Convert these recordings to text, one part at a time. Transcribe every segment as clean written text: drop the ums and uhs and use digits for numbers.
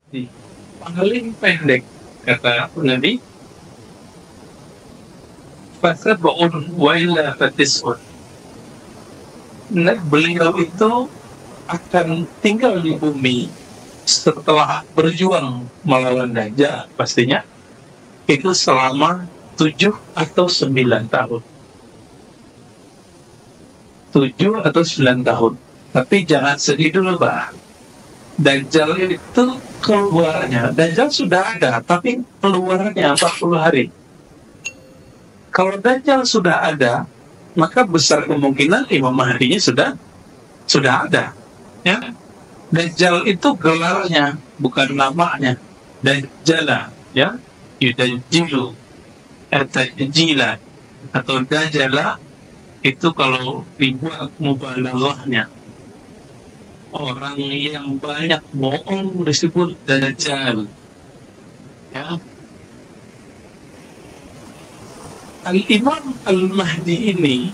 Paling pendek kata Nabi, fasab'un wa illa fatis'un. Nah, beliau itu akan tinggal di bumi setelah berjuang melawan Dajjal pastinya itu selama 7 atau 9 tahun. 7 atau 9 tahun. Tapi jangan sedih dulu, Pak. Dajjal itu keluarnya, Dajjal sudah ada, tapi keluarnya 40 hari. Kalau Dajjal sudah ada, maka besar kemungkinan Imam Mahdinya sudah ada. Ya, Dajjal itu gelarnya, bukan namanya. Dajjala, ya, yudajjilu, atajjila, atau Dajjala itu kalau dibuat mubalaghahnya. Orang yang banyak bohong disebut Dajjal. Ya. Al-Imam Al-Mahdi ini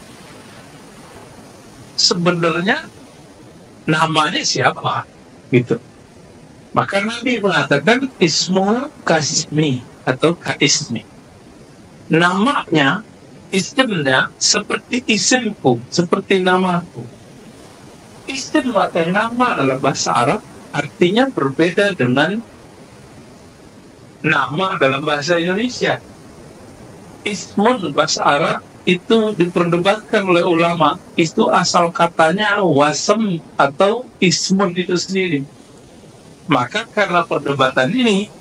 sebenarnya namanya siapa? Gitu. Maka Nabi mengatakan ismu kasmi atau kaismi. Namanya, isimnya seperti isimku, seperti namaku. Isim atau nama dalam bahasa Arab artinya berbeda dengan nama dalam bahasa Indonesia. Ismun bahasa Arab itu diperdebatkan oleh ulama, itu asal katanya wasem atau ismun itu sendiri. Maka karena perdebatan ini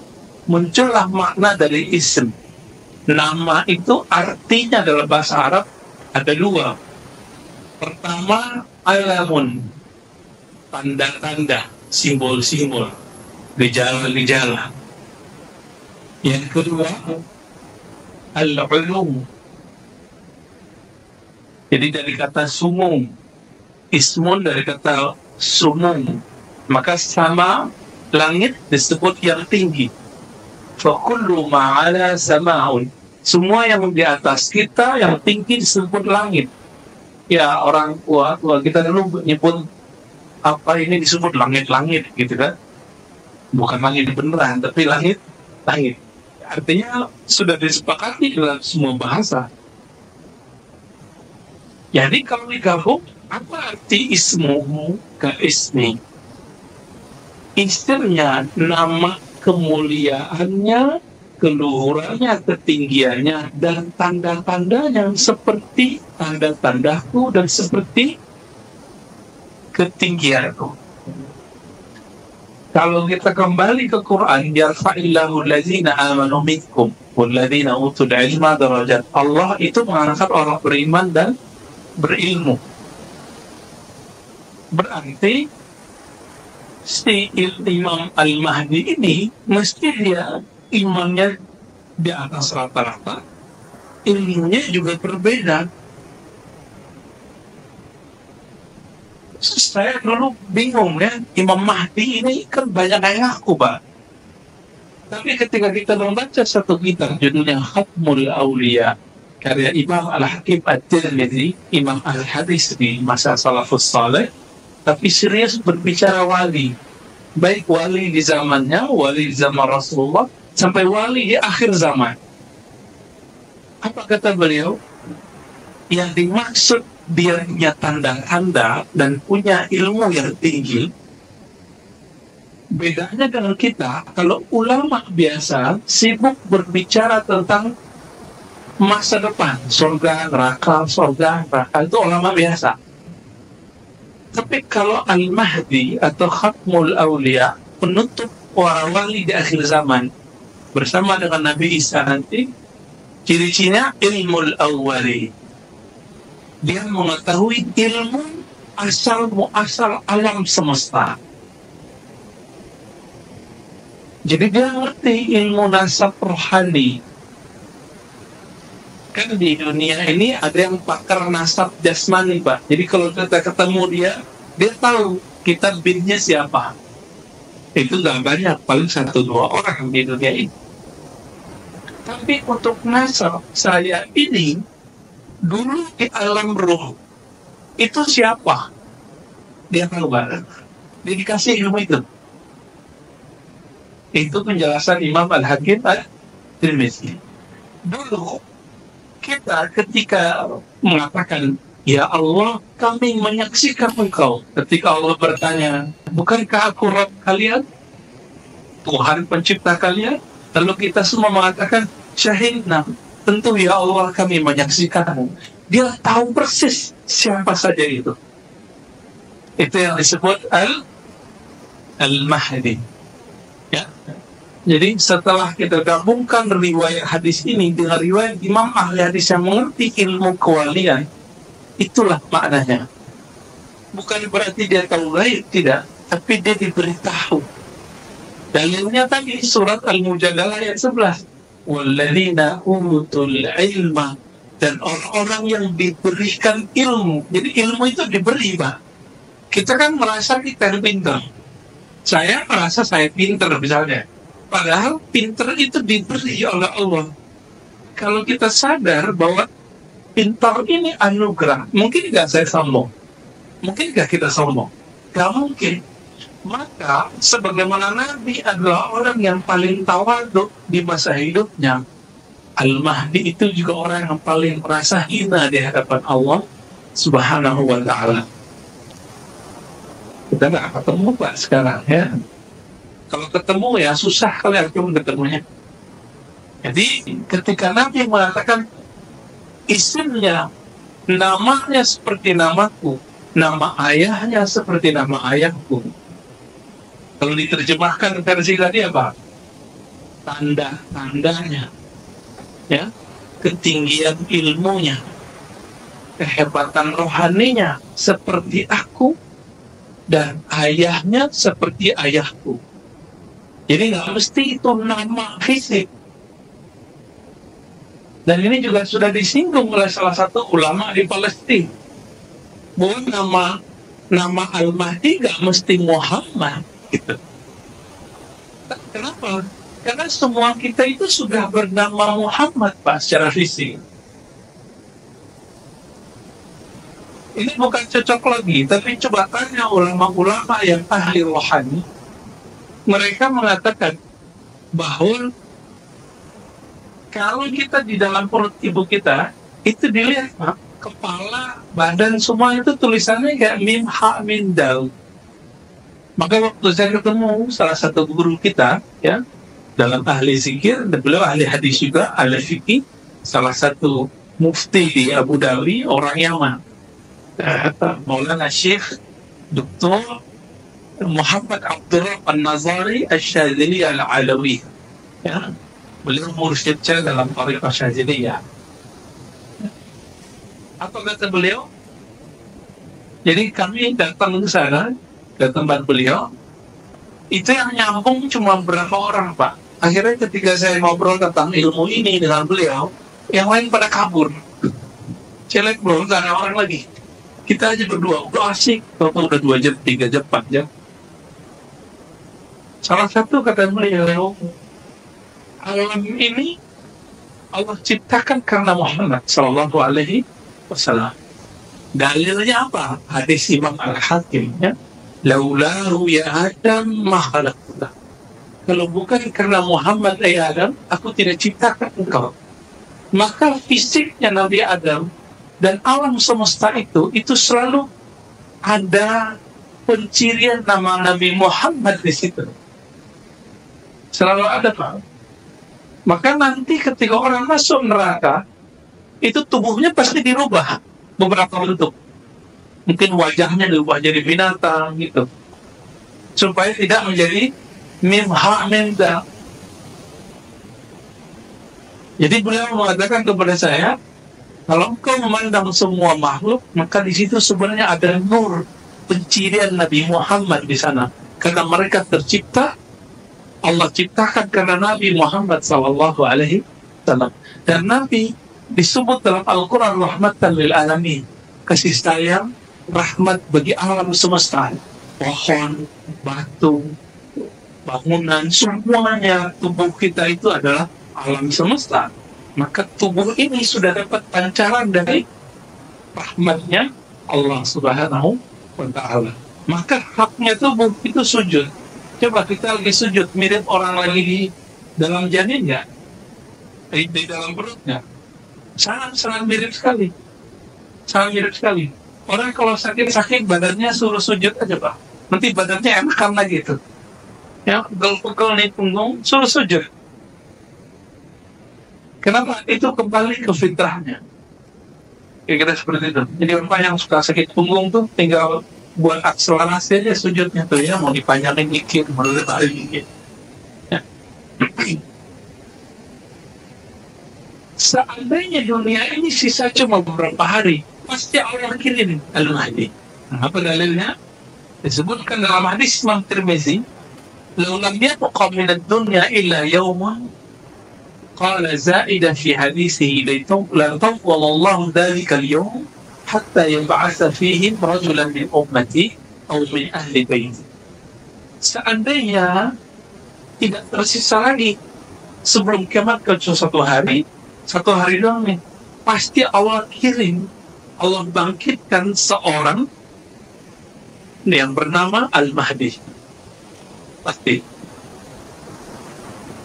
muncullah makna dari ism. Nama itu artinya dalam bahasa Arab ada dua. Pertama, alamun, tanda-tanda, simbol-simbol, gejala-gejala. Yang kedua, al-ulum. Jadi dari kata sumum, ismun dari kata sumum, maka sama langit disebut yang tinggi. Fakullu ma'ala sama'un. Semua yang di atas kita yang tinggi disebut langit. Ya, orang tua kita dulu nyebut apa ini disebut langit-langit gitu kan. Bukan langit beneran, tapi langit. Artinya sudah disepakati dalam semua bahasa. Jadi kalau digabung, apa arti ismuhu ke ismi? Isimnya nama kemuliaannya, keluhurannya, ketinggiannya, dan tanda-tandanya seperti tanda-tandaku dan seperti ketinggianku. Kalau kita kembali ke Quran, yarfa'illahu allazina amanu minkum wallazina utul ilma darajat. Allah itu mengangkat orang beriman dan berilmu. Berarti si Imam Al-Mahdi ini mesti dia imannya di atas rata-rata, ilmunya juga berbeda. Saya dulu bingung ya, Imam Mahdi ini kan banyak yang ngaku, Pak. Tapi ketika kita membaca satu kitab judulnya Khatmul Auliya, karya Imam Al-Hakim At-Tirmidzi, Imam Al-Hadis di masa Salafus Saleh, tapi serius berbicara wali. Baik wali di zamannya, wali di zaman Rasulullah, sampai wali di akhir zaman. Apa kata beliau? Yang dimaksud dia punya tanda-tanda dan punya ilmu yang tinggi. Bedanya dengan kita, kalau ulama biasa sibuk berbicara tentang masa depan, surga, neraka, itu ulama biasa. Tapi kalau Al-Mahdi atau Khatmul Auliya, penutup para wali di akhir zaman, bersama dengan Nabi Isa nanti, ciri-cirinya ilmul awwali. Dia mengetahui ilmu asal-muasal alam semesta. Jadi dia ngerti ilmu nasab rohani. Kan di dunia ini ada yang pakar nasab jasmani, Pak. Jadi kalau kita ketemu dia tahu kita binnya siapa. Itu nggak banyak, paling 1-2 orang di dunia ini. Tapi untuk nasab saya ini, dulu di alam roh, itu siapa? Dia tahu banget. Dia dikasih ilmu itu. Itu penjelasan Imam Al-Hakim Al-Tirmidzi. Dulu kita ketika mengatakan, ya Allah, kami menyaksikan Engkau. Ketika Allah bertanya, bukankah aku Rabb kalian? Tuhan pencipta kalian? Lalu kita semua mengatakan, syahidna, tentu ya Allah kami menyaksikanmu. Dia tahu persis siapa saja itu. Itu yang disebut Al-Mahdi. Ya. Jadi setelah kita gabungkan riwayat hadis ini dengan riwayat imam ahli hadis yang mengerti ilmu kewalian, itulah maknanya. Bukan berarti dia tahu gaib, tidak, tapi dia diberitahu. Dalilnya tadi surat Al-Mujadalah ayat 11. Walladzina utul ilma, dan orang-orang yang diberikan ilmu. Jadi ilmu itu diberi, Pak. Kita kan merasa kita pintar. Saya merasa saya pintar misalnya. Padahal pintar itu diberi oleh Allah. Kalau kita sadar bahwa pintar ini anugerah, mungkin nggak saya sombong? Mungkin nggak kita sombong? Nggak mungkin. Maka sebagaimana Nabi adalah orang yang paling tawadhu di masa hidupnya, Al-Mahdi itu juga orang yang paling merasa hina di hadapan Allah Subhanahu wa Ta'ala. Kita nggak ketemu, Pak, sekarang ya. Kalau ketemu ya susah kali aku ketemunya. Jadi ketika Nabi mengatakan isimnya, namanya seperti namaku, nama ayahnya seperti nama ayahku. Kalau diterjemahkan versi tadi apa? Tanda-tandanya, ya, ketinggian ilmunya, kehebatan rohaninya seperti aku, dan ayahnya seperti ayahku. Jadi nggak mesti itu nama fisik. Dan ini juga sudah disinggung oleh salah satu ulama di Palestina, bahwa nama Al-Mahdi nggak mesti Muhammad gitu. Kenapa? Karena semua kita itu sudah bernama Muhammad, Pak, secara fisik. Ini bukan cocok lagi, tapi coba tanya ulama-ulama yang ahli rohani. Mereka mengatakan bahwa kalau kita di dalam perut ibu kita, itu dilihat, Pak, kepala, badan, semua itu tulisannya kayak mim, ha, min, dal. Maka waktu saya ketemu salah satu guru kita, ya, dalam ahli zikir, dan beliau ahli hadis juga, ahli fikih, salah satu mufti di Abu Dhabi, orang Yaman, Maulana Syekh Dr. Muhammad Abdurrahman An-Nazari Asy-Syadzili Al-Alawi, ya, beliau mursyid saya dalam tariqah Syadziliyah. Apa kata beliau? Jadi kami datang ke sana, ke tempat beliau, itu yang nyambung cuma berapa orang, Pak. Akhirnya ketika saya ngobrol tentang ilmu ini dengan beliau, yang lain pada kabur. Saya lihat belum gak ada orang lagi. Kita aja berdua, udah asik. Udah 2 jam, 3 jam, 4 jam. Salah satu kata beliau, alam ini Allah ciptakan karena Muhammad Sallallahu Alaihi Wasallam. Dalilnya apa? Hadis Imam Al-Hakim, ya. Laulahu ya Adam ma khalaqta. Kalau bukan karena Muhammad ya Adam, aku tidak ciptakan engkau. Maka fisiknya Nabi Adam dan alam semesta itu selalu ada pencirian nama Nabi Muhammad di situ. Selalu ada, Pak. Maka nanti ketika orang masuk neraka, itu tubuhnya pasti dirubah beberapa bentuk. Mungkin wajahnya diubah jadi binatang gitu, supaya tidak menjadi mim ha mim dal. Jadi beliau mengatakan kepada saya, kalau engkau memandang semua makhluk, maka di situ sebenarnya ada nur, pencirian Nabi Muhammad di sana, karena mereka tercipta, Allah ciptakan karena Nabi Muhammad Sallallahu Alaihi Wasallam. Dan Nabi disebut dalam Al-Quran rahmatan lil alamin, kasih sayang, rahmat bagi alam semesta. Pohon, batu, bangunan, semuanya tubuh kita itu adalah alam semesta. Maka tubuh ini sudah dapat pancaran dari rahmatnya Allah Subhanahu wa Ta'ala. Maka haknya tubuh itu sujud. Coba kita lagi sujud, mirip orang lagi di dalam janin nggak? Di dalam perutnya. Sangat mirip sekali. Sangat mirip sekali. Orang kalau sakit badannya suruh sujud aja Pak. Nanti badannya enakan lagi tuh. Ya, pegel-pegel nih punggung, suruh sujud. Kenapa? Itu kembali ke fitrahnya. Kira-kira seperti itu. Jadi Bapak yang suka sakit punggung tuh tinggal buat akselerasi aja sujudnya tuh ya. Mau dipanjangin dikit, mau ditarik dikit. Ya. Seandainya dunia ini sisa cuma beberapa hari, pasti Allah kirim Al-Mahdi. Apa dalilnya? Disebutkan dalam hadis Imam Tirmizi, "Lau lam yabqa min ad-dunya illa yawman." Qala zaidan fi hadisihi la tawwala Allah dhalika al-yawm hatta yab'atha fihim rajulan min ummati aw min ahli baiti. Seandainya tidak tersisa lagi sebelum kiamat kecuali satu hari doang nih, pasti Allah kirim, Allah bangkitkan seorang yang bernama Al-Mahdi. Pasti.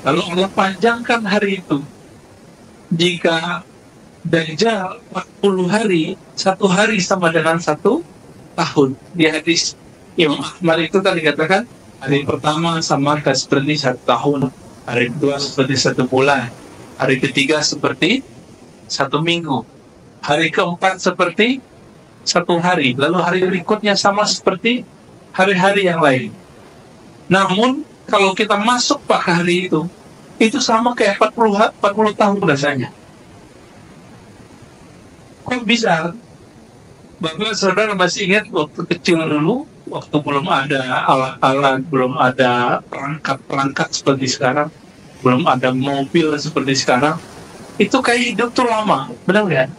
Lalu Allah panjangkan hari itu. Jika Dajjal 40 hari, satu hari sama dengan 1 tahun. Di hadis Imam Ahmad itu tadi katakan, hari pertama sama seperti 1 tahun, hari kedua seperti 1 bulan, hari ketiga seperti 1 minggu, hari keempat seperti 1 hari, lalu hari berikutnya sama seperti hari-hari yang lain. Namun kalau kita masuk pada hari itu sama kayak 40 tahun rasanya. Kok bisa? Bapak saudara masih ingat waktu kecil dulu, waktu belum ada alat-alat, belum ada perangkat-perangkat seperti sekarang, belum ada mobil seperti sekarang, itu kayak hidup tuh lama, benar nggak?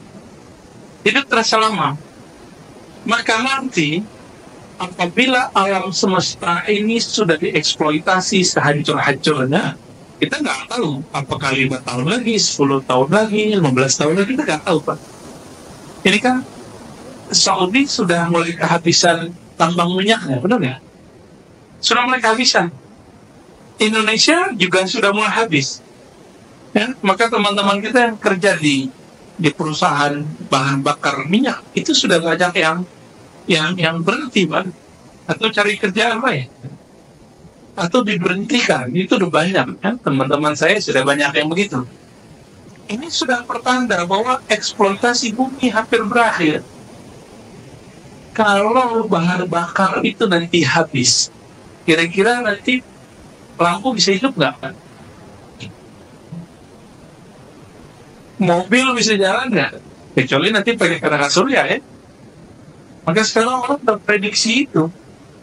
Hidup terasa lama. Maka nanti apabila alam semesta ini sudah dieksploitasi sehancur-hancurnya, kita nggak tahu apakah 5 tahun lagi, 10 tahun lagi, 15 tahun lagi, kita nggak tahu Pak. Ini kan Saudi sudah mulai kehabisan tambang minyaknya, benar nggak? Sudah mulai kehabisan. Indonesia juga sudah mulai habis. Ya, maka teman-teman kita yang kerja di perusahaan bahan bakar minyak itu sudah banyak yang berhenti Pak, atau cari kerjaan lain, atau diberhentikan. Itu udah banyak kan, teman-teman saya sudah banyak yang begitu. Ini sudah pertanda bahwa eksploitasi bumi hampir berakhir. Kalau bahan bakar itu nanti habis, kira-kira nanti lampu bisa hidup nggak Pak? Mobil bisa jalan nggak? Kecuali nanti pakai tenaga surya ya. Maka sekarang orang udah prediksi itu.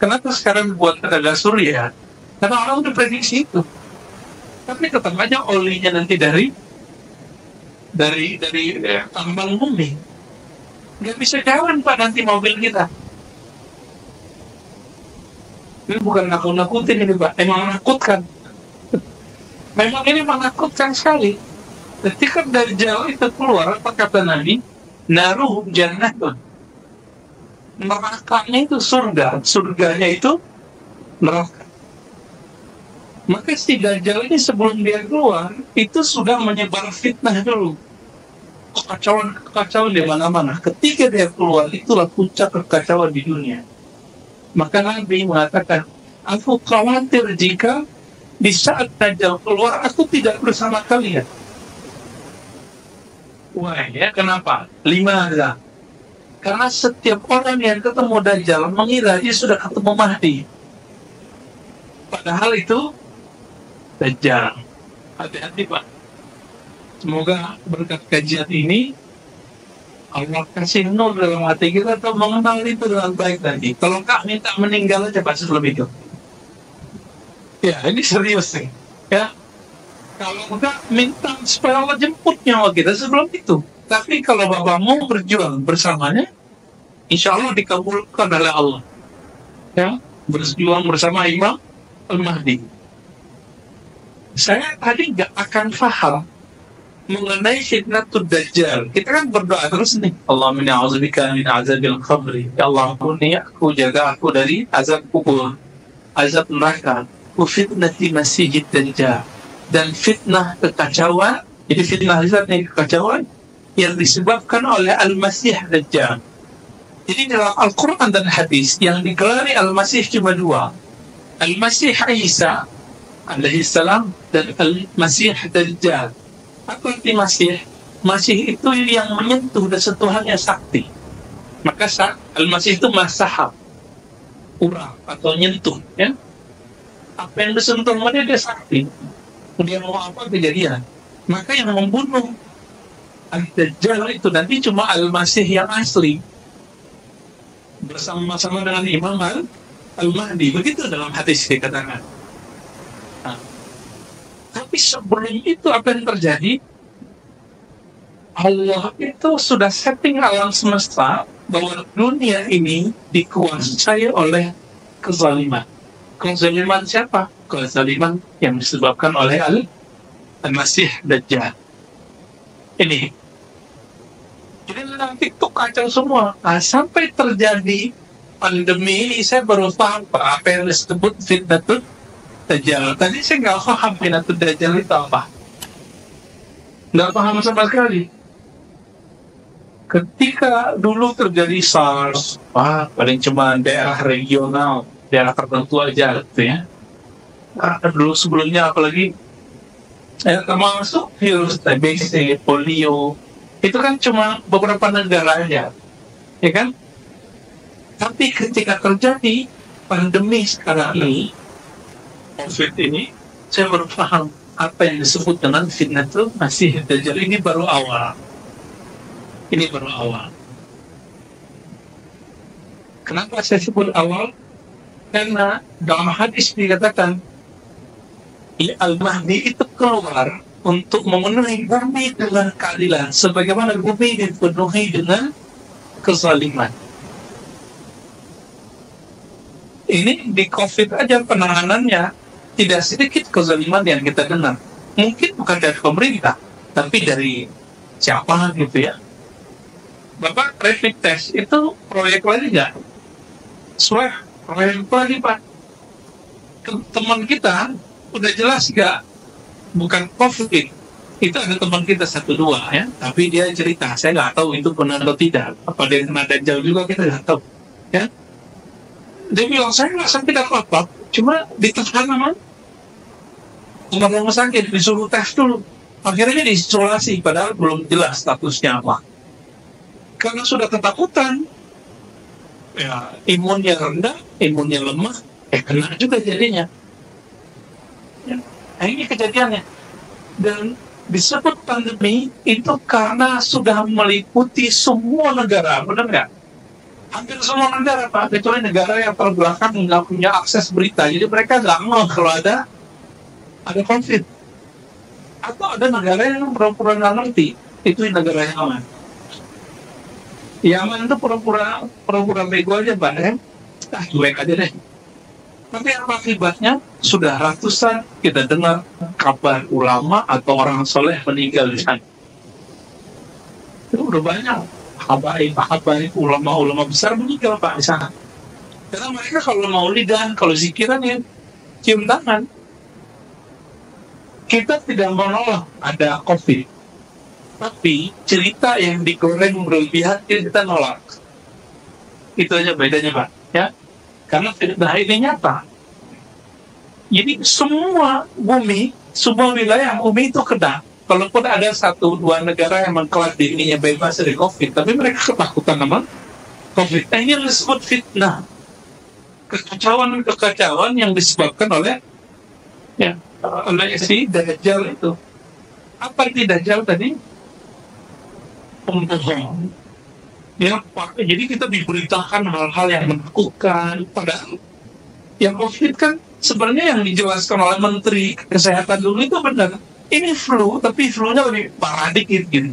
Kenapa sekarang buat tenaga surya? Karena orang udah prediksi itu. Tapi tetap aja olinya nanti dari tambang bumi. Nggak bisa jalan Pak nanti mobil kita. Ini bukan nakut-nakutin ini Pak, emang menakutkan. Memang ini menakutkan sekali. Ketika Dajjal itu keluar, apa kata Nabi? Naruh jannatun. Nerakanya itu surga, surganya itu neraka. Maka si Dajjal ini sebelum dia keluar, itu sudah menyebar fitnah dulu. Kekacauan di mana-mana. Ketika dia keluar, itulah puncak kekacauan di dunia. Maka Nabi mengatakan, aku khawatir jika di saat Dajjal keluar, aku tidak bersama kalian. Wah ya, kenapa? 5 ada. Karena setiap orang yang ketemu Dajjal mengira dia sudah ketemu Mahdi. Padahal itu Dajjal. Hati-hati Pak. Semoga berkat kajian ini Allah kasih nur dalam hati kita atau mengenal itu dengan baik tadi. Kalau enggak minta meninggal aja Pak sebelum itu. Ya ini serius nih. Ya. Kalau enggak minta supaya Allah jemput nyawa kita sebelum itu. Tapi kalau Bapak mau berjuang bersamanya, insya Allah dikabulkan oleh Allah. Ya, berjuang bersama Imam Al-Mahdi. Saya tadi nggak akan paham mengenai fitnatul Dajjal. Kita kan berdoa terus nih. Allahumma inni a'udzubika min azabil qabri. Ya Allah, aku jaga aku dari azab kubur, azab neraka. fitnati Masihid Dajjal, dan fitnah kekacauan. Jadi fitnah ini kekacauan yang disebabkan oleh Al-Masih Dajjal. Jadi dalam Al-Quran dan hadis yang digelari Al-Masih cuma dua, Al-Masih Isa alaihissalam dan Al-Masih Dajjal. Apa arti Masih? Masih itu yang menyentuh dan sentuhannya sakti. Maka Al-Masih itu masahab, urap atau nyentuh, ya. Apa yang disentuh dia sakti. Dia mau apa kejadian. Maka yang membunuh Al-Dajjal itu nanti cuma Al-Masih yang asli, bersama-sama dengan Imam Al-Mahdi. Begitu dalam hadis dikatakan. Nah, tapi sebelum itu apa yang terjadi? Allah itu sudah setting alam semesta bahwa dunia ini dikuasai oleh kezaliman. Kezaliman siapa? Kezaliman yang disebabkan oleh Al-Masih Dajjal. Ini. Jadi nanti itu kacau semua. Nah, sampai terjadi pandemi ini saya baru paham apa yang disebut fitnatul Dajjal. Tadi saya nggak paham fitnatul Dajjal itu apa. Nggak paham sama sekali. Ketika dulu terjadi SARS, paling cuma daerah regional, daerah tertentu aja gitu ya. Dulu sebelumnya apalagi termasuk virus TBC, polio, itu kan cuma beberapa negara aja, ya kan? Tapi ketika terjadi pandemi sekarang ini, COVID ini, saya baru paham apa yang disebut dengan fitnatul Masih Dajjal. Ini baru awal. Ini baru awal. Kenapa saya sebut awal? Karena dalam hadis dikatakan Al-Mahdi itu keluar untuk memenuhi bumi dengan keadilan, sebagaimana bumi dipenuhi dengan kezaliman. Ini di COVID aja penanganannya tidak sedikit kezaliman yang kita dengar. Mungkin bukan dari pemerintah, tapi dari siapa gitu ya. Bapak rapid test itu proyek lagi nggak? Swab proyek lagi Pak. Teman kita udah jelas nggak, bukan COVID. Itu ada teman kita 1-2 ya, tapi dia cerita, saya nggak tahu itu benar atau tidak. Apa dia kena Dajjal juga kita nggak tahu. Ya, dia bilang saya nggak sakit apa-apa, cuma ditahan sama rumah sakit, disuruh tes dulu. Akhirnya diisolasi, padahal belum jelas statusnya apa. Karena sudah ketakutan, ya imunnya rendah, imunnya lemah, kena juga jadinya. Ya, ini kejadiannya. Dan disebut pandemi itu karena sudah meliputi semua negara, benar nggak? Hampir semua negara Pak, kecuali negara yang terbelakang nggak punya akses berita, jadi mereka nggak mau kalau ada COVID. Atau ada negara yang pura-pura nggak ngerti, itu negara yang aman. Yaman itu pura-pura bego aja Pak ya. Cuek aja deh. Tapi apa akibatnya? Sudah ratusan kita dengar kabar ulama atau orang soleh meninggal di sana. Itu udah banyak habaib ulama-ulama besar meninggal Pak di sana. Karena mereka kalau maulidan, kalau zikiran ya cium tangan. Kita tidak menolak ada COVID. Tapi cerita yang digoreng berlebihan kita nolak. Itu aja bedanya Pak ya. Karena fitnah ini nyata. Jadi semua bumi, semua wilayah bumi itu kena. Kalaupun ada 1-2 negara yang mengklaim dirinya bebas dari COVID, tapi mereka ketakutan sama COVID. Nah, ini disebut fitnah. Kekacauan yang disebabkan oleh si Dajjal itu. Apa arti Dajjal tadi? Pembohong. Ya, jadi kita diberitakan hal-hal yang menakutkan. Padahal yang COVID kan sebenarnya yang dijelaskan oleh Menteri Kesehatan dulu itu benar. Ini flu, tapi flu-nya lebih parah dikit gitu.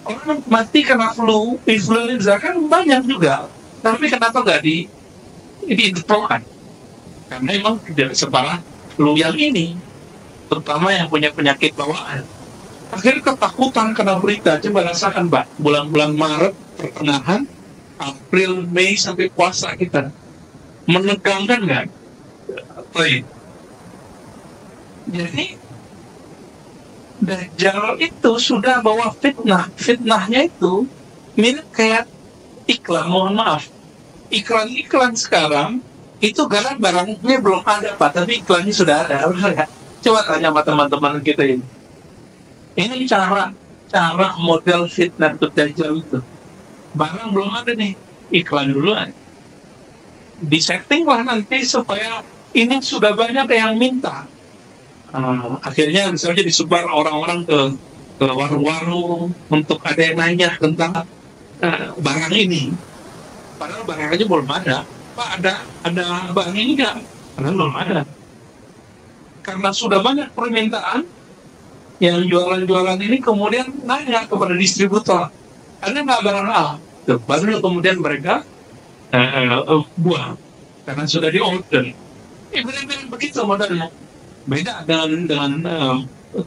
Orang mati karena flu, influenza kan banyak juga. Tapi kenapa nggak diinfokan? Karena memang tidak separah flu yang ini. Terutama yang punya penyakit bawaan. Akhirnya ketakutan kena berita. Coba rasakan Mbak, bulan-bulan Maret, pertengahan, April, Mei sampai puasa kita. Menegangkan nggak? Baik. Jadi Dajjal itu sudah bawa fitnah. Fitnahnya itu mirip kayak iklan, mohon maaf. Iklan-iklan sekarang itu karena barangnya belum ada, Pak, tapi iklannya sudah ada. Coba tanya sama teman-teman kita ini. Ini cara model fitnah Dajjal itu. Barang belum ada nih, iklan duluan. Disetting lah nanti supaya ini sudah banyak yang minta. Akhirnya misalnya disebar orang-orang ke warung-warung untuk ada yang nanya tentang barang ini. Padahal barangnya belum ada. Pak, ada barang ini nggak? Padahal belum ada. Karena sudah banyak permintaan, yang jualan-jualan ini kemudian nanya kepada distributor, ada nggak barang A? Baru kemudian mereka buang karena sudah di order. Benar-benar begitu modelnya. Beda dengan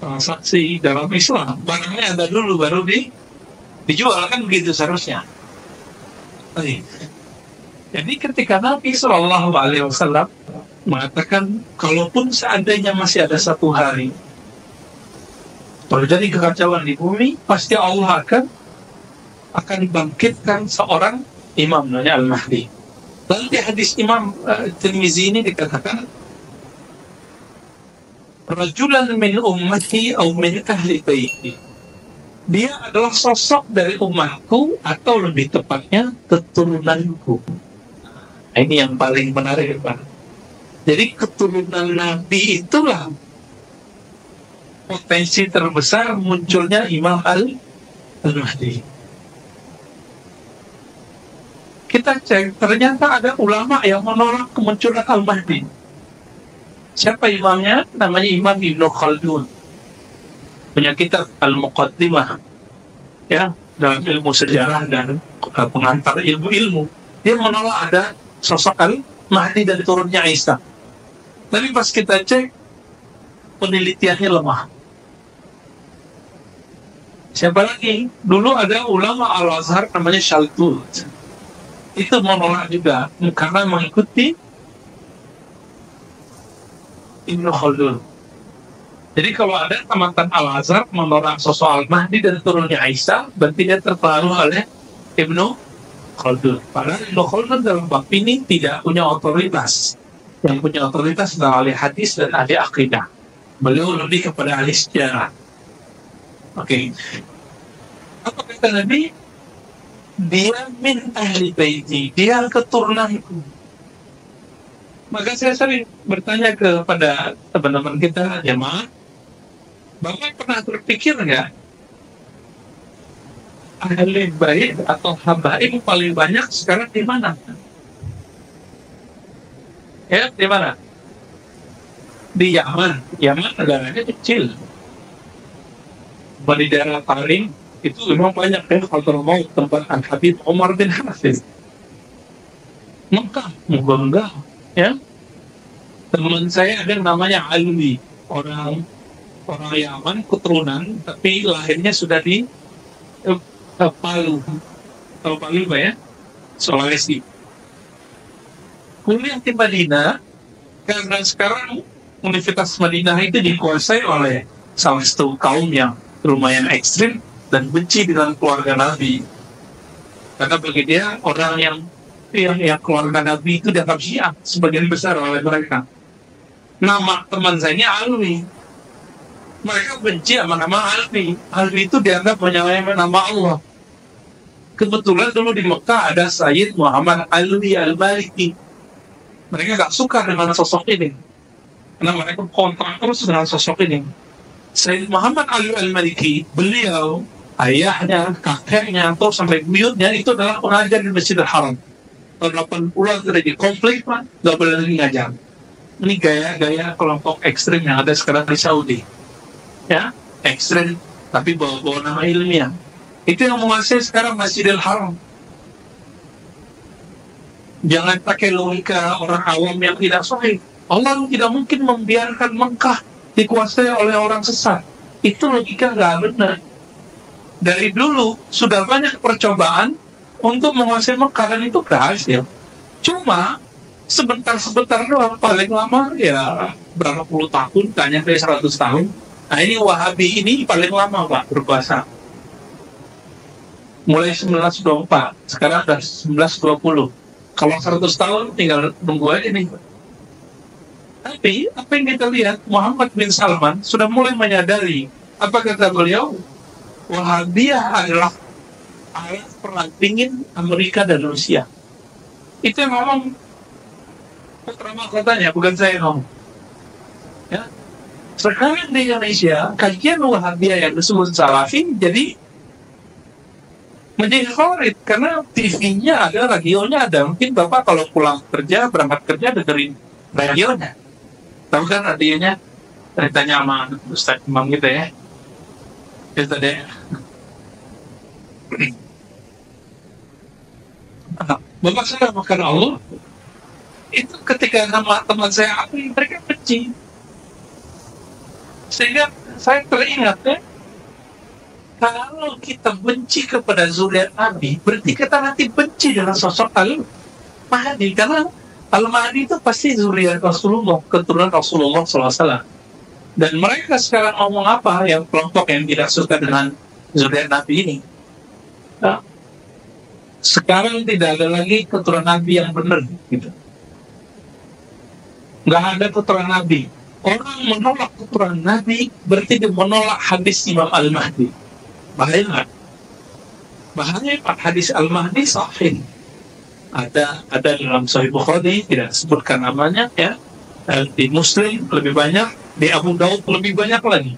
transaksi dalam Islam, barangnya ada dulu baru dijual, kan begitu seharusnya. Jadi ketika Nabi Shallallahu Alaihi Wasallam mengatakan, kalaupun seandainya masih ada satu hari terjadi kekacauan di bumi, pasti Allah akan bangkitkan seorang imam namanya Al-Mahdi. Lalu di hadis Imam Tirmizi ini dikatakan, rajulan min ummati atau min ahli baiti. Dia adalah sosok dari umatku, atau lebih tepatnya keturunanku. Ini yang paling menarik, Pak. Jadi keturunan Nabi itulah potensi terbesar munculnya Imam Al-Mahdi. Kita cek, ternyata ada ulama yang menolak kemunculan Al-Mahdi. Siapa imamnya? Namanya Imam Ibnu Khaldun. Punya kitab Al-Muqaddimah, ya, dalam ilmu sejarah dan pengantar ilmu-ilmu. Dia menolak ada sosok Al-Mahdi dari turunnya Isa. Tapi pas kita cek, penelitiannya lemah. Siapa lagi? Dulu ada ulama Al-Azhar namanya Shaltut. Itu menolak juga karena mengikuti Ibnu Khaldun. Jadi kalau ada tamatan Al-Azhar menolak sosok Al-Mahdi dan turunnya Isa, berarti dia terpengaruh oleh Ibnu Khaldun. Padahal Ibnu Khaldun dalam bab ini tidak punya otoritas. Yang punya otoritas adalah ahli hadis dan ahli akidah. Beliau lebih kepada ahli sejarah. Oke. Apa kata Nabi? Dia min ahli baiti, dia keturunanku. Maka saya sering bertanya kepada teman-teman kita, jemaah, Bapak pernah berpikir nggak ahli bait atau habaib paling banyak sekarang di mana? Ya, di mana? Di Yaman. Yaman negaranya kecil. Di daerah Tarim itu memang banyak ya, Hadramaut, tempat Al-Habib Umar bin Hafiz. Mekah, Mughangga, ya. Teman saya ada yang namanya Alwi, orang Yaman keturunan, tapi lahirnya sudah di Palu. Tahu Palu Pak ya? Sulawesi. Kuliah di Madinah, karena sekarang Universitas Madinah itu dikuasai oleh salah satu kaum yang lumayan ekstrim dan benci dengan keluarga Nabi. Karena bagi dia orang yang keluarga Nabi itu dianggap Syiah sebagian besar oleh mereka. Nama teman saya ini Alwi. Mereka benci sama nama Alwi. Alwi itu dianggap menyalahi nama Allah. Kebetulan dulu di Mekah ada Sayyid Muhammad Alwi Al-Maliki. Mereka gak suka dengan sosok ini, karena mereka kontrak terus dengan sosok ini. Sayyid Muhammad Alwi Al-Maliki, beliau, ayahnya, kakeknya, atau sampai buyutnya itu adalah pengajar di Masjidil Haram. Tahun 80-an terjadi konflik, Pak, gak boleh lagi ngajar. Ini gaya-gaya kelompok ekstrim yang ada sekarang di Saudi. Ya, ekstrim, tapi bawa nama ilmiah. Itu yang menguasai sekarang Masjidil Haram. Jangan pakai logika orang awam yang tidak sahih. Allah tidak mungkin membiarkan Mekah dikuasai oleh orang sesat. Itu logika nggak benar. Dari dulu sudah banyak percobaan untuk menguasai Mekah dan itu berhasil. Cuma sebentar-sebentar doang, paling lama ya berapa puluh tahun, tanya dari 100 tahun. Nah ini Wahabi ini paling lama Pak berkuasa. Mulai 1924, sekarang udah 1920. Kalau 100 tahun tinggal nunggu aja nih. Tapi apa yang kita lihat, Muhammad bin Salman sudah mulai menyadari, apa kata beliau, Wahabiyah adalah alat perang dingin Amerika dan Rusia. Itu yang ngomong putra mahkotanya, bukan saya ngomong. Ya. Sekarang di Indonesia, kajian Wahabiyah yang disebut Salafi jadi menjadi favorit karena TV-nya ada, radionya ada. Mungkin Bapak kalau pulang kerja, berangkat kerja dengerin radionya. Tahu kan radionya? Ceritanya sama Ustaz Imam gitu ya. Itu deh. Bapak saya makan Allah itu ketika nama teman saya akui, mereka benci. Sehingga saya teringat ya, kalau kita benci kepada zuriat Nabi, berarti kita nanti benci dengan sosok Al-Mahdi. Karena Al-Mahdi itu pasti zuriat Rasulullah, keturunan Rasulullah SAW. Dan mereka sekarang ngomong apa, yang kelompok yang tidak suka dengan zuriat Nabi ini. Nah, sekarang tidak ada lagi keturunan Nabi yang benar. Gitu. Nggak ada keturunan Nabi. Orang menolak keturunan Nabi, berarti dia menolak hadis Imam Al-Mahdi. Bahaya. Bahaya Pak, hadis Al-Mahdi sahih. Ada dalam Sahih Bukhari, tidak disebutkan namanya ya. Di Muslim lebih banyak, di Abu Daud lebih banyak lagi.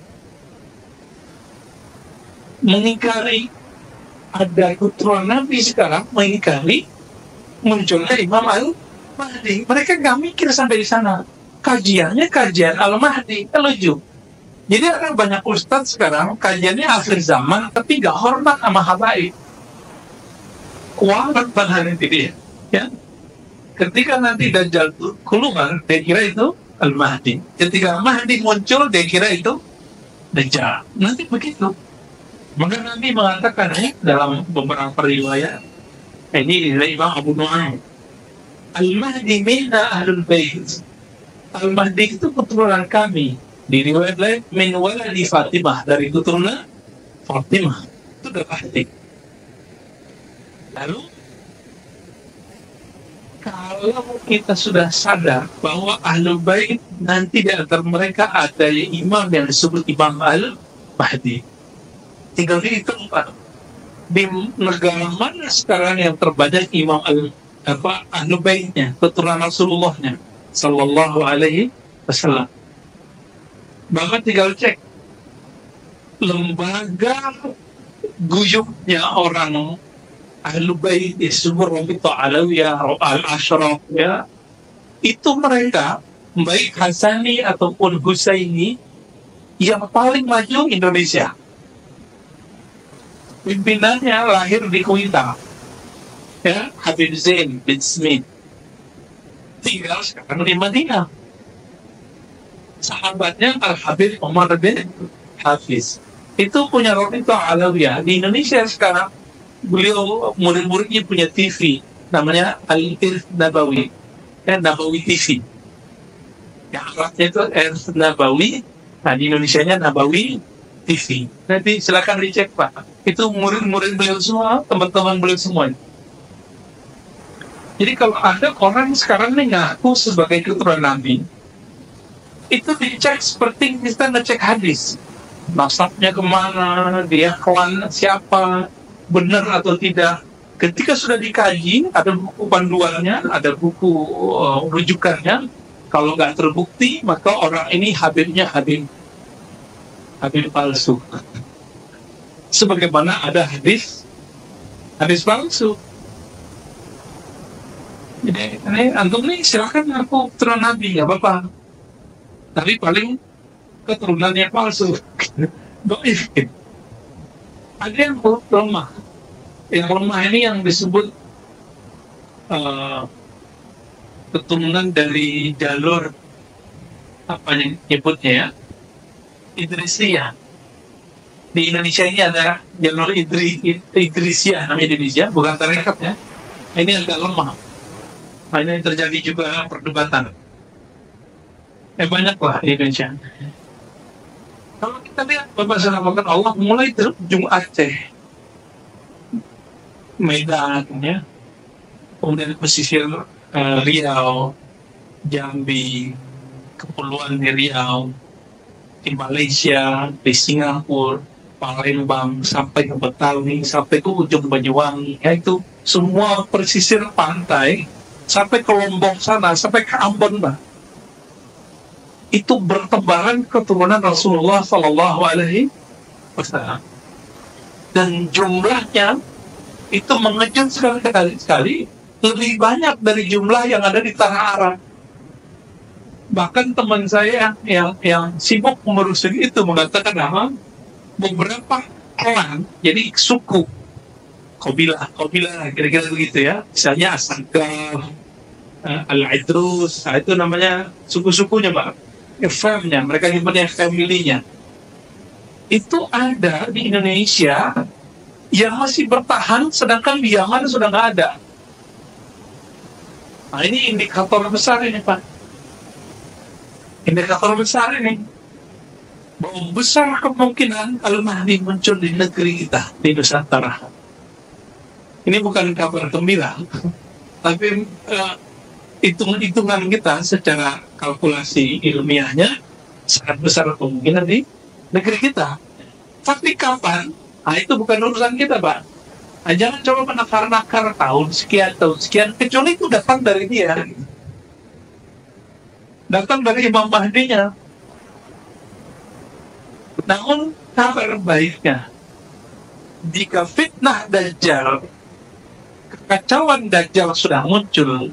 Mengingkari ada keturunan Nabi sekarang, mengingkari munculnya Imam Al-Mahdi. Mereka nggak mikir sampai di sana. Kajiannya kajian Al-Mahdi, lucu. Jadi ada banyak ustadz sekarang kajiannya akhir zaman, tapi nggak hormat sama habaib. Kualat pada hari ini ya. Ketika nanti Dajjal keluar, dia kira itu Al-Mahdi. Ketika Mahdi muncul, dia kira itu Dajjal. Nanti begitu. Maka Nabi mengatakan dalam beberapa riwayat, ini dari Imam Abu Nu'aim, Al-Mahdi minna ahlul bait. Al-Mahdi itu keturunan kami. Di riwayat lain, min waladi Fatimah, dari keturunan Fatimah. Itu udah pasti. Lalu kalau kita sudah sadar bahwa Ahlul Bait nanti di antara mereka ada imam yang disebut Imam Al-Mahdi, tinggal dihitung Pak, di negara mana sekarang yang terbanyak imam Ahlul Baitnya, keturunan Rasulullahnya Sallallahu Alaihi Wasallam. Bahkan tinggal cek lembaga guyupnya orang Ahlul Bait, disebut Rabithah Alawiyah, Al-Ashraf ya. Itu mereka baik Hasani ataupun Husaini yang paling maju Indonesia. Pimpinannya lahir di Kuita. Ya, Habib Zain bin Smith. Tinggal sekarang di Madinah. Sahabatnya Al-Habib Umar bin Hafiz. Itu punya Rabithah Alawiyah. Di Indonesia sekarang beliau murid-muridnya punya TV namanya Al-Irth Nabawi, Nabawi TV. Yang Arabnya itu Irth Nabawi, nah di Indonesianya Nabawi TV. Nanti silakan dicek Pak. Itu murid-murid beliau semua, teman-teman beliau semua. Jadi kalau ada orang sekarang nih ngaku sebagai keturunan Nabi, itu dicek seperti kita ngecek hadis. Nasabnya kemana, dia klan siapa, benar atau tidak. Ketika sudah dikaji, ada buku panduannya, ada buku rujukannya. Kalau nggak terbukti, maka orang ini Habibnya Habib palsu. Sebagaimana ada hadis palsu. Jadi ini antum nih silakan ngaku keturunan Nabi, nggak apa-apa. Tapi paling keturunannya palsu. Doif. Ada yang lemah. Yang lemah ini yang disebut keturunan dari jalur apa yang nyebutnya ya, Idrisiyah. Di Indonesia ini ada jalur Idrisiyah, namanya Indonesia, bukan tarekat ya. Ini agak lemah. Nah, ini terjadi juga perdebatan. Banyak lah di Indonesia. Kalau kita lihat Bapak Selamat Allah mulai dari ujung Aceh, Medan, ya, kemudian pesisir Riau, Jambi, Kepulauan di Riau, di Malaysia, di Singapura, Palembang, sampai ke Betawi, sampai ke ujung Banyuwangi, yaitu semua pesisir pantai, sampai ke Lombok sana, sampai ke Ambon, Pak. Itu bertebaran keturunan Rasulullah Sallallahu Alaihi Wasallam, dan jumlahnya itu mengejutkan sekali, lebih banyak dari jumlah yang ada di tanah Arab. Bahkan teman saya yang sibuk mengurusin itu mengatakan bahwa beberapa klan, jadi suku, kabilah kira-kira begitu ya, misalnya Asagaf, Al-Idrus, itu namanya suku-sukunya, Pak. FM-nya, mereka nyebutnya family-nya. Itu ada di Indonesia yang masih bertahan, sedangkan di Yaman sudah nggak ada. Nah, ini indikator besar ini, Pak. Indikator besar ini, bahwa besar kemungkinan Al-Mahdi muncul di negeri kita, di Nusantara. Ini bukan kabar gembira, tapi hitung-hitungan kita secara kalkulasi ilmiahnya sangat besar kemungkinan di negeri kita. Tapi kapan? Nah, itu bukan urusan kita, Pak. Nah, jangan coba menakar-nakar tahun sekian, kecuali itu datang dari dia. Datang dari Imam Mahdinya. Namun kabar baiknya, jika fitnah Dajjal, kekacauan Dajjal sudah muncul,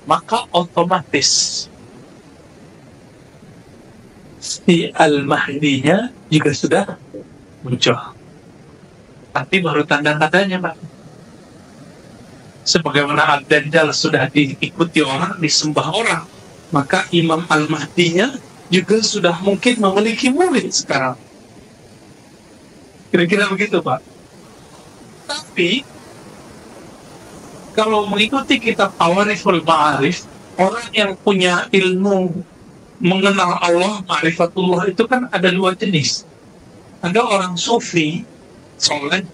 maka otomatis si Al-Mahdinya juga sudah muncul. Tapi baru tanda-tandanya, Pak. Sebagaimana Ad-Dajjal sudah diikuti orang, disembah orang, maka Imam Al-Mahdinya juga sudah mungkin memiliki murid sekarang. Kira-kira begitu, Pak. Tapi kalau mengikuti kitab Awariful Ma'arif, orang yang punya ilmu mengenal Allah, ma'rifatullah, itu kan ada dua jenis. Ada orang sufi, soleh,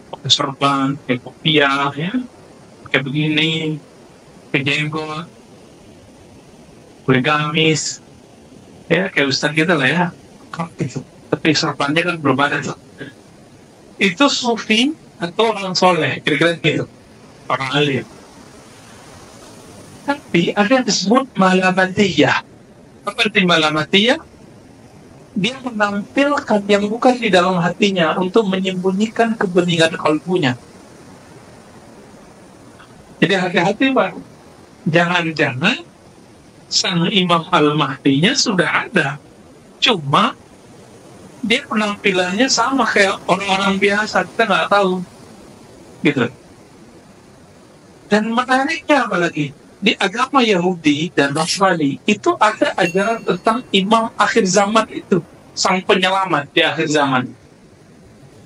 pakai serban, pakai kopiah, ya, pakai begini, pakai jenggot, pakai gamis, ya, kayak ustaz kita lah ya. Tapi serbannya kan berbeda. Itu sufi atau orang soleh, kira-kira gitu. Orang alim. Tapi ada yang disebut malamatiyah. Apa arti malamatiyah? Dia menampilkan yang bukan di dalam hatinya untuk menyembunyikan kebeningan kalbunya. Jadi hati-hati, Pak. Jangan-jangan sang Imam Al-Mahdinya sudah ada, cuma dia penampilannya sama kayak orang-orang biasa, kita nggak tahu, gitu. Dan menariknya apalagi, di agama Yahudi dan Nasrani itu ada ajaran tentang imam akhir zaman itu, sang penyelamat di akhir zaman.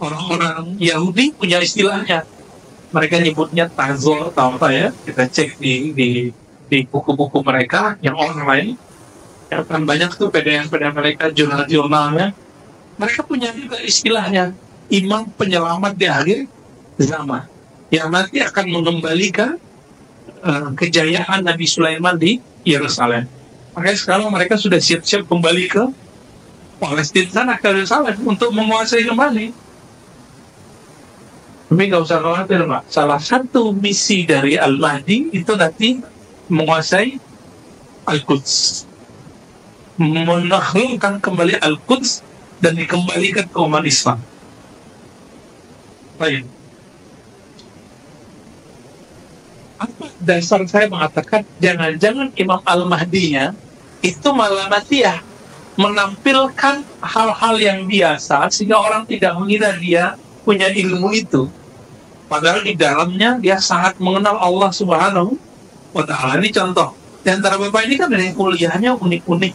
Orang-orang Yahudi punya istilahnya, mereka nyebutnya tazor atau apa ya, kita cek di buku-buku mereka yang online, yang kan banyak tuh PDF mereka, jurnal-jurnalnya, mereka punya juga istilahnya, imam penyelamat di akhir zaman, yang nanti akan mengembalikan kejayaan Nabi Sulaiman di Yerusalem. Makanya sekarang mereka sudah siap-siap kembali ke Palestina sana, ke Yerusalem, untuk menguasai kembali. Tapi nggak usah khawatir, Pak. Salah satu misi dari Al-Mahdi itu nanti menguasai Al-Quds, menaklukkan kembali Al-Quds dan dikembalikan ke umat Islam. Baik. Apa dasar saya mengatakan jangan-jangan Imam Al-Mahdinya itu malamatiyah, menampilkan hal-hal yang biasa sehingga orang tidak mengira dia punya ilmu itu, padahal di dalamnya dia sangat mengenal Allah Subhanahu wa Ta'ala. Ini contoh di antara Bapak ini kan ada yang kuliahnya unik-unik,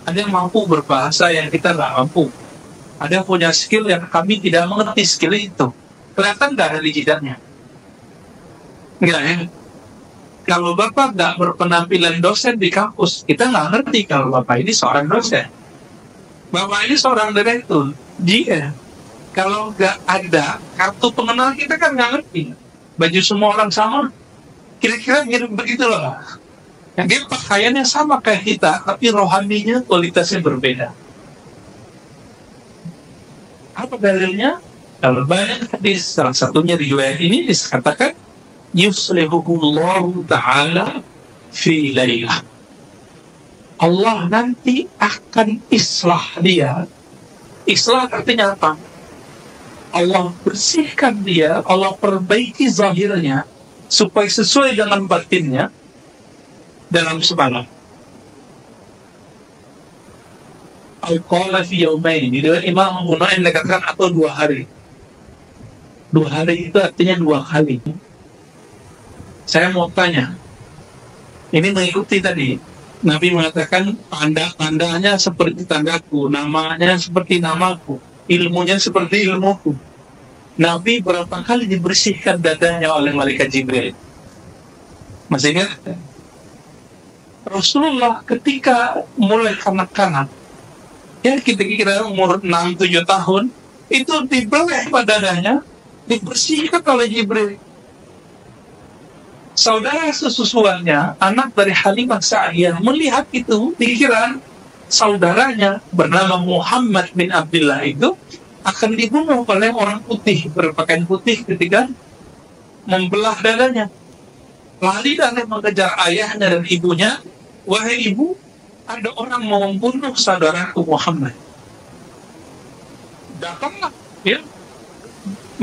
ada yang mampu berbahasa yang kita nggak mampu, ada yang punya skill yang kami tidak mengerti skill itu, kelihatan nggak ada di jidatnya? Enggak ya. Kalau Bapak nggak berpenampilan dosen di kampus, kita nggak ngerti kalau Bapak ini seorang dosen. Bapak ini seorang direktur. Dia, kalau nggak ada kartu pengenal kita kan nggak ngerti. Baju semua orang sama, kira-kira begitu loh. Dia pakaiannya sama kayak kita, tapi rohaninya kualitasnya berbeda. Apa dalilnya? Kalau banyak hadis, salah satunya riwayat ini dikatakan yuslihuhullahu ta'ala fi lailah. Allah nanti akan islah dia. Islah artinya apa? Allah bersihkan dia, Allah perbaiki zahirnya supaya sesuai dengan batinnya dalam semalam. Al-Qala fi yawmain. Jadi Imam Abu Nu'aim mengatakan atau 2 hari. 2 hari itu artinya 2 kali. Saya mau tanya, ini mengikuti tadi. Nabi mengatakan tanda-tandanya seperti tandaku, namanya seperti namaku, ilmunya seperti ilmuku. Nabi berapa kali dibersihkan dadanya oleh malaikat Jibril? Masih ingat? Rasulullah ketika mulai kanak-kanak, ya kita kira umur 6-7 tahun, itu dibeleh pada dadanya, dibersihkan oleh Jibril. Saudara sesusuannya, anak dari Halimah Sa'diyah, melihat itu, pikiran saudaranya bernama Muhammad bin Abdullah itu akan dibunuh oleh orang putih, berpakaian putih ketika membelah dadanya. Lari dan mengejar ayahnya dan ibunya, wahai ibu, ada orang mau membunuh saudaraku Muhammad. Datanglah, ya,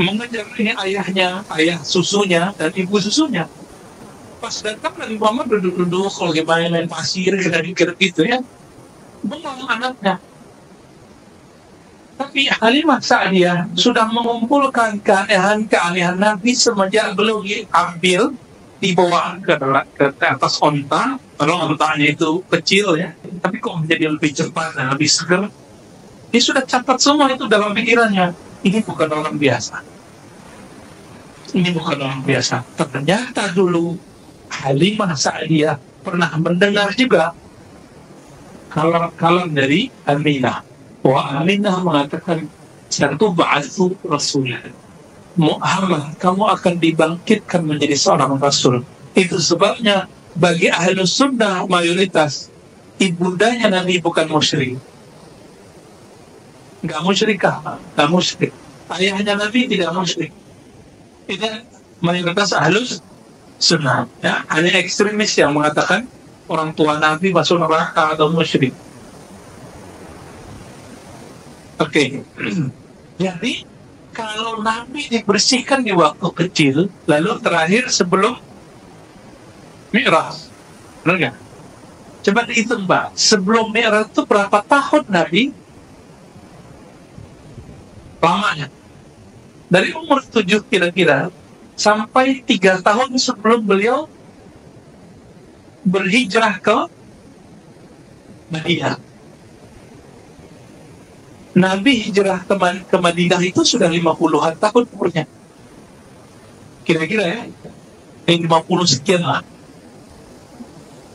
mengejar ini ayahnya, ayah susunya, dan ibu susunya. Pas datang Nabi Muhammad duduk-duduk, kalau main pasir, kira-kira gitu ya, bengong anaknya. Tapi Halimah Sa'diyah sudah mengumpulkan keanehan Nabi semenjak belum diambil, dibawa ke atas onta. Kalau ontanya itu kecil ya, tapi kok menjadi lebih cepat dan lebih seger. Dia sudah catat semua itu dalam pikirannya. Ini bukan orang biasa. Ini bukan orang biasa. Ternyata dulu Halimah Sa'diyah pernah mendengar juga kalam dari Aminah. Wah, Aminah mengatakan, satu ba'athu Rasul. Muhammad, kamu akan dibangkitkan menjadi seorang Rasul. Itu sebabnya bagi Ahlus Sunnah mayoritas, ibundanya Nabi bukan musyrik. Nggak musyrikah, nggak musyrik. Ayahnya Nabi tidak musyrik. Itu mayoritas Ahlus Sunnah. Ya, hanya ekstremis yang mengatakan orang tua Nabi masuk neraka atau musyrik. Oke. Jadi kalau Nabi dibersihkan di waktu kecil, lalu terakhir sebelum Mi'raj, benar nggak? Coba dihitung, Mbak. Sebelum Mi'raj itu berapa tahun Nabi? Lamanya. Dari umur 7 kira-kira sampai 3 tahun sebelum beliau berhijrah ke Madinah. Nabi hijrah ke Madinah itu sudah 50-an tahun umurnya. Kira-kira ya, 50 sekian lah.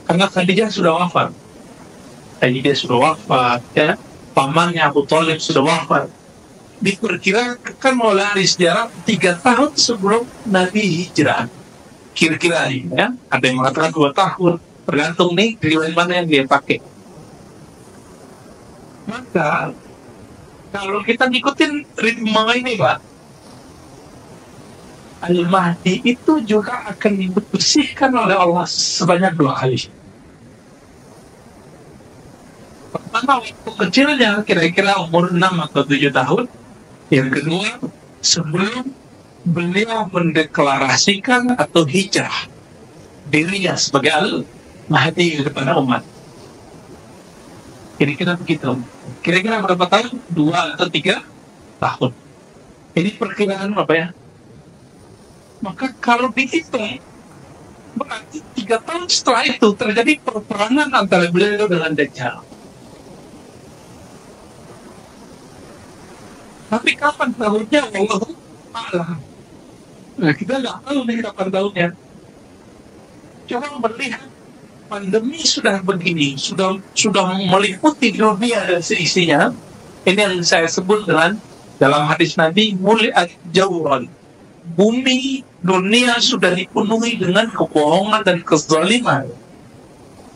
Karena Khadijah sudah wafat. Khadijah sudah wafat, ya. Pamannya Abu Thalib sudah wafat. Diperkirakan oleh sejarah 3 tahun sebelum Nabi hijrah. Kira-kira ya, ada yang mengatakan 2 tahun, tergantung nih riwayat mana yang dia pakai. Maka kalau kita ngikutin ritme ini, Pak, Al-Mahdi itu juga akan dibersihkan oleh Allah sebanyak 2 kali. Pertama waktu kecilnya, kira-kira umur 6 atau 7 tahun. Yang kedua, sebelum beliau mendeklarasikan atau hijrah dirinya sebagai Al-Mahdi kepada umat. Kira-kira begitu. Kira-kira berapa tahun? 2 atau 3 tahun. Ini perkiraan apa ya? Maka kalau dihitung, berarti 3 tahun setelah itu terjadi peperangan antara beliau dengan Dajjal. Tapi kapan tahunnya? Wallahu a'lam. Nah, kita nggak tahu nih kapan tahunnya. Coba melihat pandemi sudah begini, sudah meliputi dunia dan seisinya. Ini yang saya sebut dengan dalam hadis Nabi, muliat jauran. Bumi dunia sudah dipenuhi dengan kebohongan dan kezaliman.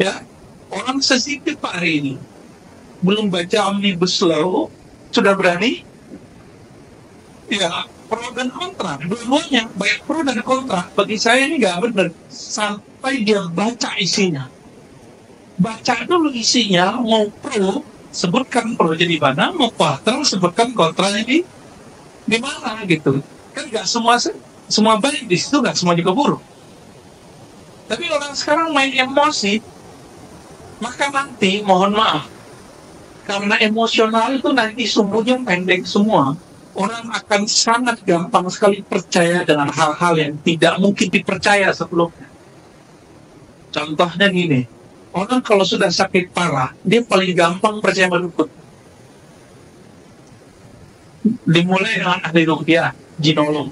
Ya, orang sensitif hari ini belum baca Omnibus Law sudah berani, ya, pro dan kontra, dua-duanya, baik pro dan kontra. Bagi saya ini nggak benar sampai dia baca isinya. Baca dulu isinya, mau pro sebutkan pro jadi mana, mau kontra sebutkan kontranya di mana gitu. Kan nggak semua baik di situ, nggak semua juga buruk. Tapi orang sekarang main emosi, maka nanti mohon maaf, karena emosional itu nanti sumbunya pendek semua. Orang akan sangat gampang sekali percaya dengan hal-hal yang tidak mungkin dipercaya sebelumnya. Contohnya gini, orang kalau sudah sakit parah, dia paling gampang percaya dukun. Dimulai dengan ahli ruqyah, jinolog.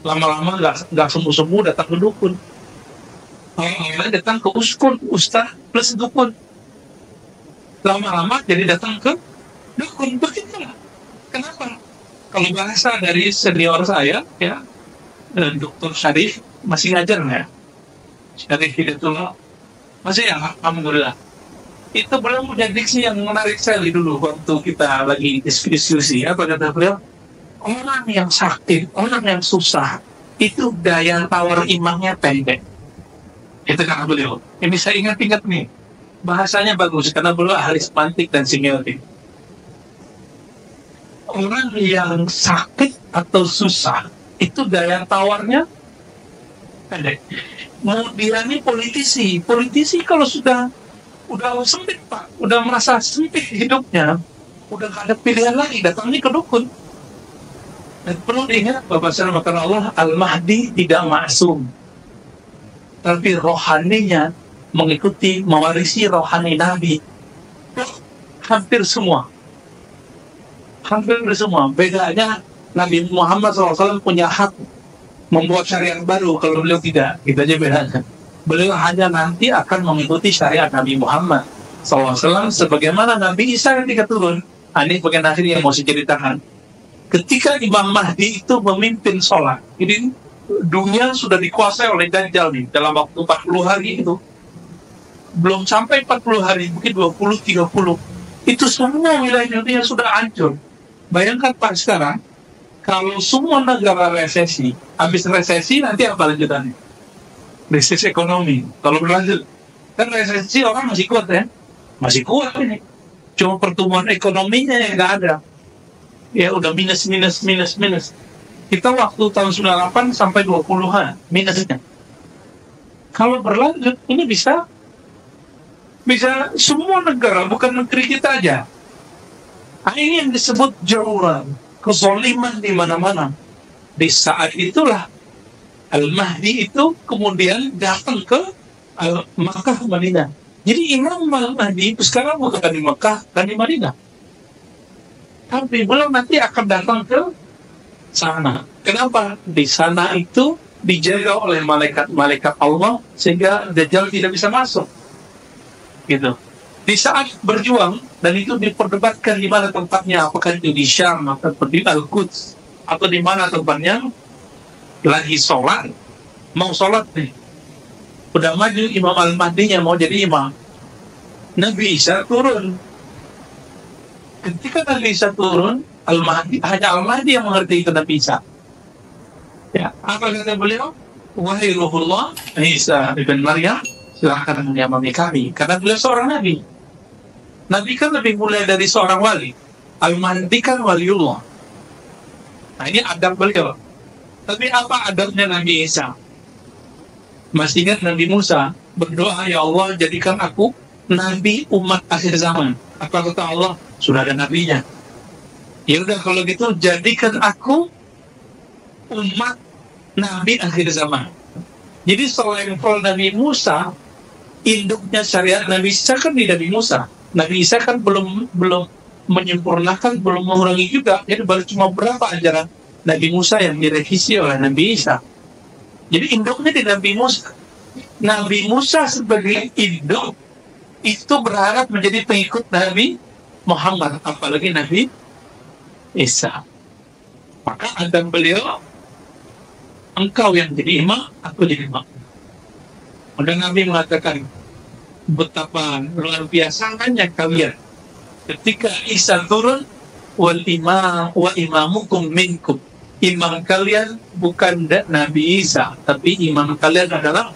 Lama-lama nggak sembuh-sembuh datang ke dukun. Awalnya datang ke uskul, ustaz plus dukun. Lama-lama jadi datang ke dukun. Begitulah. Kenapa? Kalau bahasa dari senior saya, ya, Dr. Syarif, masih ngajar nggak? Syarif Hidayatullah, masih ya, alhamdulillah. Itu beliau punya diksi yang menarik sekali dulu waktu kita lagi diskusi. Apa kata beliau? Orang yang sakit, orang yang susah, itu daya tawar imannya pendek. Itu kata beliau. Ini saya ingat-ingat nih. Bahasanya bagus, karena beliau ahli semantik dan semiotik. Orang yang sakit atau susah, itu daya tawarnya pendek. Kemudian ini politisi kalau udah sempit Pak, udah merasa sempit hidupnya, udah gak ada pilihan lagi, datangnya ke dukun. Dan perlu diingat Bapak Saudara Allah, Al-Mahdi tidak maksum, tapi rohaninya mengikuti, mewarisi rohani Nabi. Hampir semua. Bedanya Nabi Muhammad SAW punya hak membuat syariat baru, kalau beliau tidak. Itu aja bedanya. Beliau hanya nanti akan mengikuti syariat Nabi Muhammad SAW sebagaimana Nabi Isa ketika turun. Ini bagian akhir yang mau saya ceritakan. Ketika Imam Mahdi itu memimpin sholat, jadi dunia sudah dikuasai oleh Dajjal nih dalam waktu 40 hari itu. Belum sampai 40 hari, mungkin 20-30. Itu semua wilayah dunia sudah hancur. Bayangkan Pak sekarang, kalau semua negara resesi, habis resesi nanti apa lanjutannya? Resesi ekonomi. Kalau berlanjut, kan resesi orang masih kuat ya? Masih kuat ini. Cuma pertumbuhan ekonominya yang nggak ada. Ya udah minus. Kita waktu tahun 98 sampai 20-an minusnya. Kalau berlanjut, ini bisa semua negara, bukan negeri kita aja. Ini yang disebut jauran, kezaliman di mana-mana. Di saat itulah Al-Mahdi itu kemudian datang ke Makkah, Madinah. Jadi Imam Al-Mahdi itu sekarang bukan di Makkah dan di Madinah, tapi beliau nanti akan datang ke sana. Kenapa? Di sana itu dijaga oleh malaikat Allah sehingga Dajjal tidak bisa masuk. Gitu. Di saat berjuang, dan itu diperdebatkan di mana tempatnya, apakah itu di Syam atau di Al-Quds atau di mana tempatnya, lagi sholat, mau sholat nih, udah maju Imam Al-Mahdinya mau jadi imam, Nabi Isa turun. Ketika Nabi Isa turun, Al-Mahdi, hanya Al-Mahdi yang mengerti itu Nabi Isa. Ya, apa kata beliau? Wahai Ruhullah Isa ibn Maryam, silahkan menyamami kami, karena beliau seorang Nabi. Nabi kan lebih mulia dari seorang wali. Al-Mahdi kan waliullah. Nah ini adab beliau. Tapi apa adabnya Nabi Isa? Masih ingat Nabi Musa berdoa, ya Allah jadikan aku Nabi umat akhir zaman. Apa kata Allah? Sudah ada nabinya. Ya udah kalau gitu jadikan aku umat Nabi akhir zaman. Jadi selain Nabi Musa, induknya syariat Nabi Isa kan di Nabi Musa. Nabi Isa kan belum menyempurnakan, belum mengurangi juga. Jadi baru cuma berapa ajaran Nabi Musa yang direvisi oleh Nabi Isa. Jadi induknya di Nabi Musa. Nabi Musa sebagai induk itu berharap menjadi pengikut Nabi Muhammad, apalagi Nabi Isa. Maka ada beliau, engkau yang jadi imam, aku jadi imam. Dan Nabi mengatakan, betapa luar biasanya kalian ketika Isa turun, wa imamukum minkum. Imam kalian bukan Nabi Isa, tapi imam kalian adalah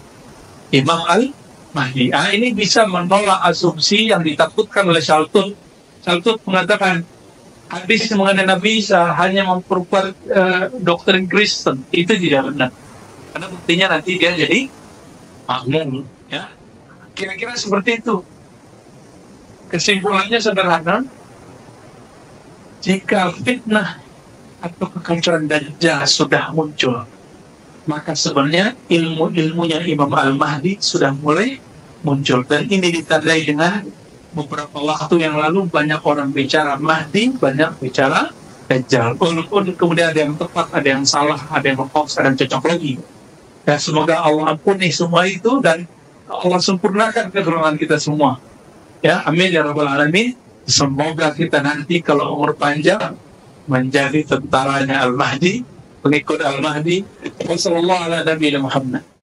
Imam Al-Mahdi. Ini bisa menolak asumsi yang ditakutkan oleh Shaltut. Shaltut mengatakan hadis mengenai Nabi Isa hanya memperkuat doktrin Kristen. Itu tidak benar. Karena buktinya nanti dia jadi makmum. Ya. Kira-kira seperti itu. Kesimpulannya sederhana. Jika fitnah atau kekacauan Dajjal sudah muncul, maka sebenarnya ilmu-ilmunya Imam Al-Mahdi sudah mulai muncul. Dan ini ditandai dengan beberapa waktu yang lalu banyak orang bicara Mahdi, banyak bicara Dajjal. Walaupun kemudian ada yang tepat, ada yang salah, ada yang hoax, ada yang cocok lagi. Ya, semoga Allah ampuni semua itu dan Allah sempurnakan keturunan kita semua. Ya, amin ya rabbal alamin. Semoga kita nanti kalau umur panjang menjadi tentaranya Al-Mahdi, pengikut Al-Mahdi. Wassalamualaikum warahmatullahi wabarakatuh.